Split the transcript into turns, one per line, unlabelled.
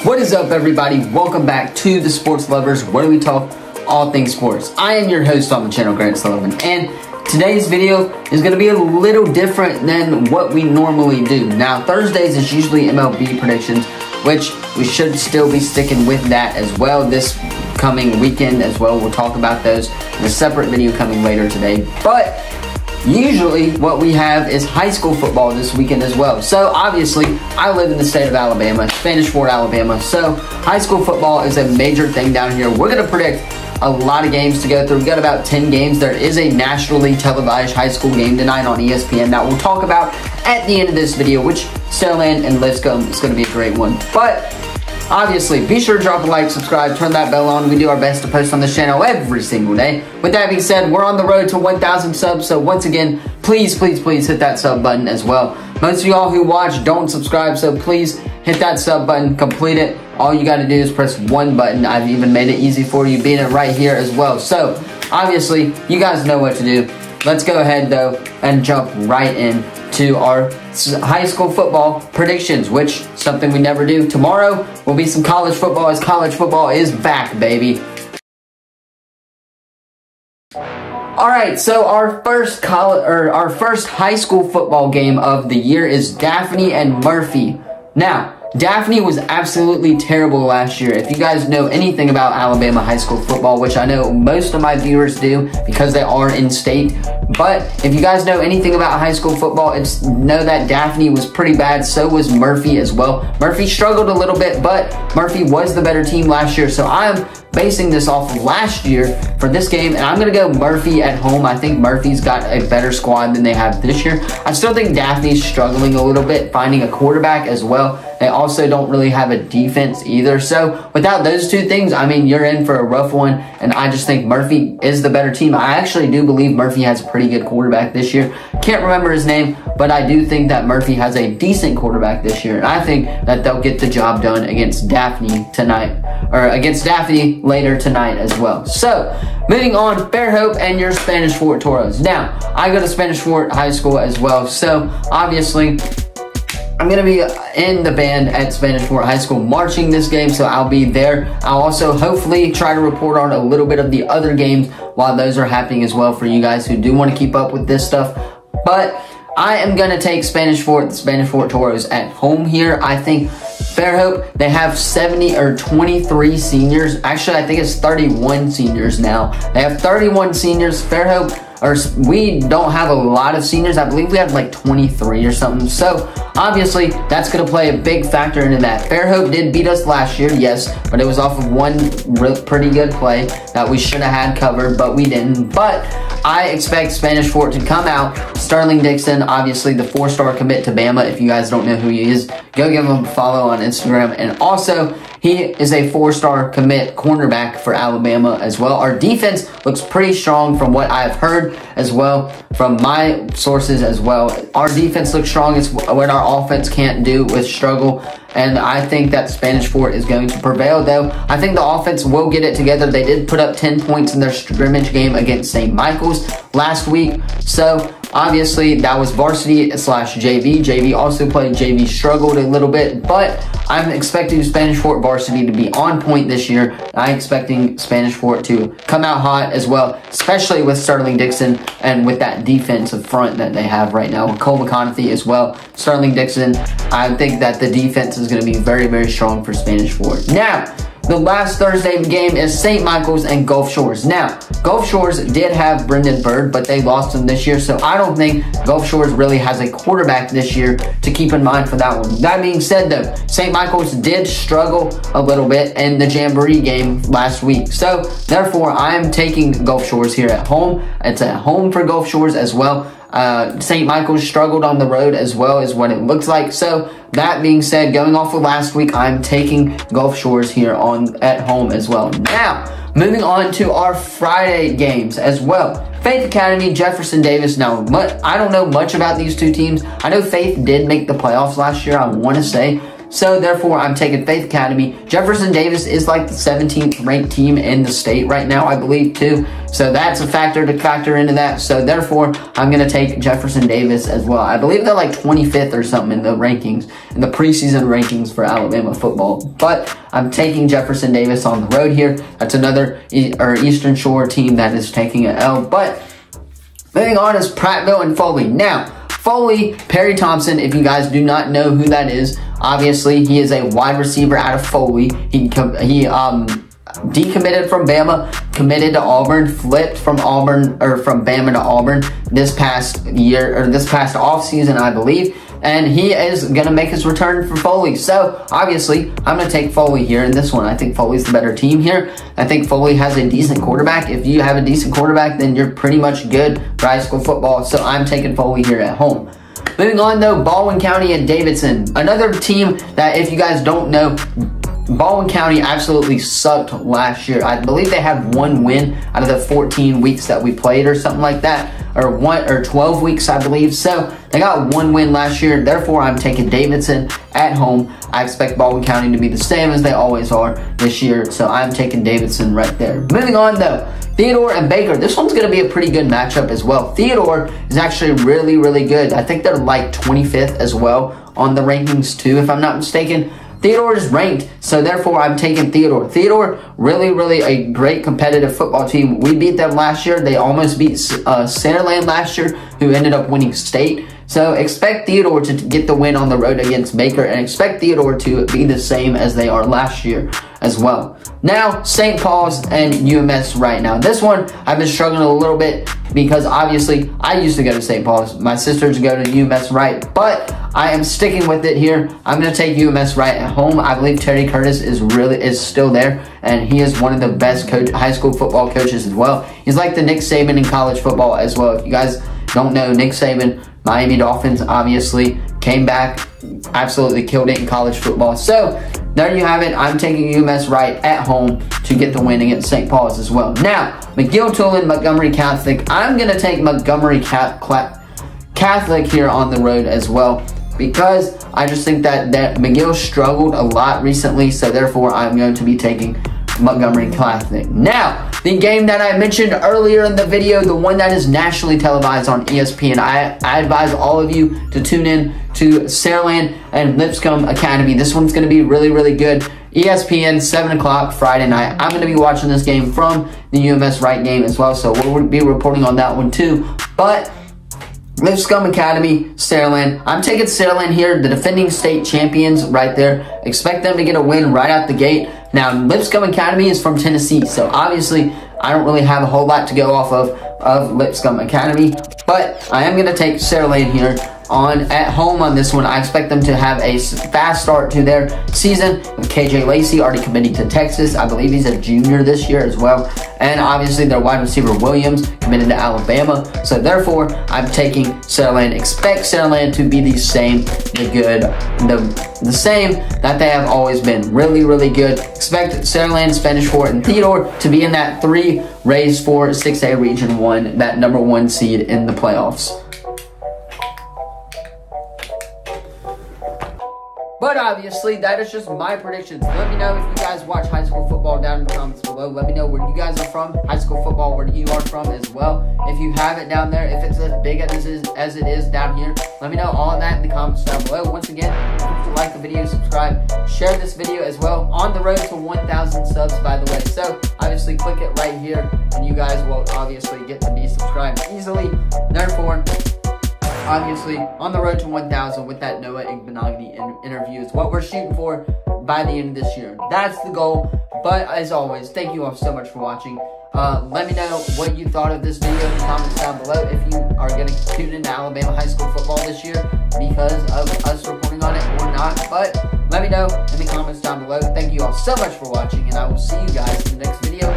What is up, everybody? Welcome back to the Sports Lovers, where we talk all things sports. I am your host on the channel, Grant Sullivan, and today's video is going to be a little different than what we normally do. Now, Thursdays is usually MLB predictions, which we should still be sticking with that as well this coming weekend as well. We'll talk about those in a separate video coming later today. But usually what we have is high school football this weekend as well. So obviously I live in the state of Alabama, Spanish Fort, Alabama. So high school football is a major thing down here. We're going to predict a lot of games to go through. We've got about 10 games. There is a nationally televised high school game tonight on ESPN that we'll talk about at the end of this video, which still and Lipscomb is going to be a great one. But obviously, be sure to drop a like, subscribe, turn that bell on. We do our best to post on this channel every single day. With that being said, we're on the road to 1,000 subs. So once again, please hit that sub button as well. Most of y'all who watch don't subscribe, so please hit that sub button, complete it. All you got to do is press one button. I've even made it easy for you, being it right here as well. So obviously, you guys know what to do. Let's go ahead though and jump right in to our high school football predictions, which is something we never do. Tomorrow will be some college football, as college football is back, baby. All right, so our first high school football game of the year is Daphne and Murphy. Now, Daphne was absolutely terrible last year. If you guys know anything about Alabama high school football, which I know most of my viewers do because they are in state, but if you guys know anything about high school football, know that Daphne was pretty bad. So was Murphy as well. Murphy struggled a little bit, but Murphy was the better team last year. So I'm basing this off of last year for this game, and I'm going to go Murphy at home. I think Murphy's got a better squad than they have this year. I still think Daphne's struggling a little bit finding a quarterback as well. They also don't really have a defense either. So without those two things, I mean, you're in for a rough one, and I just think Murphy is the better team. I actually do believe Murphy has a pretty good quarterback this year. Can't remember his name, but I do think that Murphy has a decent quarterback this year, and I think that they'll get the job done against Daphne tonight, or against Daphne later tonight as well. So moving on, Fairhope and your Spanish Fort Toros. Now, I go to Spanish Fort High School as well, so obviously I'm going to be in the band at Spanish Fort High School marching this game, so I'll be there. I'll also hopefully try to report on a little bit of the other games while those are happening as well for you guys who do want to keep up with this stuff. But I am going to take Spanish Fort Toros at home here. I think Fairhope, they have 23 seniors. Actually, I think it's 31 seniors now. They have 31 seniors. Fairhope, we don't have a lot of seniors. I believe we have like 23 or something. So obviously that's going to play a big factor into that. Fairhope did beat us last year, yes, but it was off of one pretty good play that we should have had covered, but we didn't. But I expect Spanish Fort to come out. Sterling Dixon, obviously the 4-star commit to Bama. If you guys don't know who he is, go give him a follow on Instagram. And also, he is a 4-star commit cornerback for Alabama as well. Our defense looks pretty strong from what I've heard as well, from my sources as well. Our defense looks strong. It's what our offense can't do with struggle. And I think that Spanish Fort is going to prevail, though. I think the offense will get it together. They did put up 10 points in their scrimmage game against St. Michael's last week. So obviously, that was varsity / JV. JV also played. JV struggled a little bit, but I'm expecting Spanish Fort varsity to be on point this year. I'm expecting Spanish Fort to come out hot as well, especially with Sterling Dixon and with that defensive front that they have right now. With Cole McConaughey as well. Sterling Dixon, I think that the defense is going to be very strong for Spanish Fort. Now, the last Thursday game is St. Michael's and Gulf Shores. Now, Gulf Shores did have Brendan Bird, but they lost him this year, so I don't think Gulf Shores really has a quarterback this year to keep in mind for that one. That being said, though, St. Michael's did struggle a little bit in the Jamboree game last week. So, therefore, I am taking Gulf Shores here at home. It's at home for Gulf Shores as well. St. Michael's struggled on the road as well, is what it looks like. So that being said, going off of last week, I'm taking Gulf Shores here at home as well. Now, moving on to our Friday games as well. Faith Academy, Jefferson Davis. Now, I don't know much about these two teams. I know Faith did make the playoffs last year, I want to say. So therefore, I'm taking Faith Academy. Jefferson Davis is like the 17th ranked team in the state right now, I believe, too. So that's a factor to factor into that. So therefore, I'm going to take Jefferson Davis as well. I believe they're like 25th or something in the rankings, in the preseason rankings for Alabama football. But I'm taking Jefferson Davis on the road here. That's another Eastern Shore team that is taking an L. But moving on is Prattville and Foley. Now, Foley, Perry Thompson, if you guys do not know who that is, obviously he is a wide receiver out of Foley. He decommitted from Bama, committed to Auburn, flipped from Auburn or from Bama to Auburn this past year or this past offseason, I believe. And he is going to make his return for Foley. So, obviously, I'm going to take Foley here in this one. I think Foley's the better team here. I think Foley has a decent quarterback. If you have a decent quarterback, then you're pretty much good for high school football. So, I'm taking Foley here at home. Moving on, though, Baldwin County and Davidson. Another team that, if you guys don't know, Baldwin County absolutely sucked last year. I believe they had one win out of the 14 weeks that we played or something like that. Or 12 weeks, I believe. So they got one win last year. Therefore, I'm taking Davidson at home. I expect Baldwin County to be the same as they always are this year. So I'm taking Davidson right there. Moving on, though, Theodore and Baker. This one's going to be a pretty good matchup as well. Theodore is actually really, really good. I think they're like 25th as well on the rankings too, if I'm not mistaken. Theodore is ranked, so therefore I'm taking Theodore. Theodore, really a great competitive football team. We beat them last year. They almost beat Saraland last year, who ended up winning state. So expect Theodore to get the win on the road against Baker, and expect Theodore to be the same as they are last year as well. Now, St. Paul's and UMS right now. This one, I've been struggling a little bit because obviously I used to go to St. Paul's. My sisters go to UMS right, but I am sticking with it here. I'm going to take UMS right at home. I believe Terry Curtis is still there, and he is one of the best high school football coaches as well. He's like the Nick Saban in college football as well. If you guys don't know, Nick Saban, Miami Dolphins, obviously came back, absolutely killed it in college football. So there you have it. I'm taking UMS right at home to get the win against St. Paul's as well. Now, McGill-Tulane, Montgomery Catholic. I'm going to take Montgomery Catholic here on the road as well, because I just think that McGill struggled a lot recently, so therefore I'm going to be taking Montgomery Catholic. Now, the game that I mentioned earlier in the video, the one that is nationally televised on ESPN, I advise all of you to tune in to Saraland and Lipscomb Academy. This one's going to be really good. ESPN, 7 o'clock Friday night. I'm going to be watching this game from the UMS Wright game as well, so we'll be reporting on that one too. But Lipscomb Academy, Saraland. I'm taking Saraland here, the defending state champions right there. Expect them to get a win right out the gate. Now, Lipscomb Academy is from Tennessee, so obviously I don't really have a whole lot to go off of Lipscomb Academy, but I am going to take Saraland here at home on this one. I expect them to have a fast start to their season with KJ Lacey already committing to Texas. I believe he's a junior this year as well. And obviously their wide receiver Williams committed to Alabama. So therefore, I'm taking Saraland. Expect Saraland to be the same, the same that they have always been. Really good. Expect Saraland, Spanish Fort, and Theodore to be in that 3 race for 6A Region 1, that #1 seed in the playoffs. But obviously, that is just my predictions. Let me know if you guys watch high school football down in the comments below. Let me know where you guys are from, high school football, where you are from as well. If you have it down there, if it's as big as it is down here, let me know all of that in the comments down below. Once again, if you like the video, subscribe, share this video as well. On the road to 1,000 subs, by the way. So, obviously, click it right here, and you guys will obviously get to be subscribed easily. Therefore, obviously, on the road to 1,000 with that Noah Igbenogany interview is what we're shooting for by the end of this year. That's the goal. But as always, thank you all so much for watching. Let me know what you thought of this video in the comments down below. If you are going to tune into Alabama high school football this year because of us reporting on it or not. But let me know in the comments down below. Thank you all so much for watching, and I will see you guys in the next video.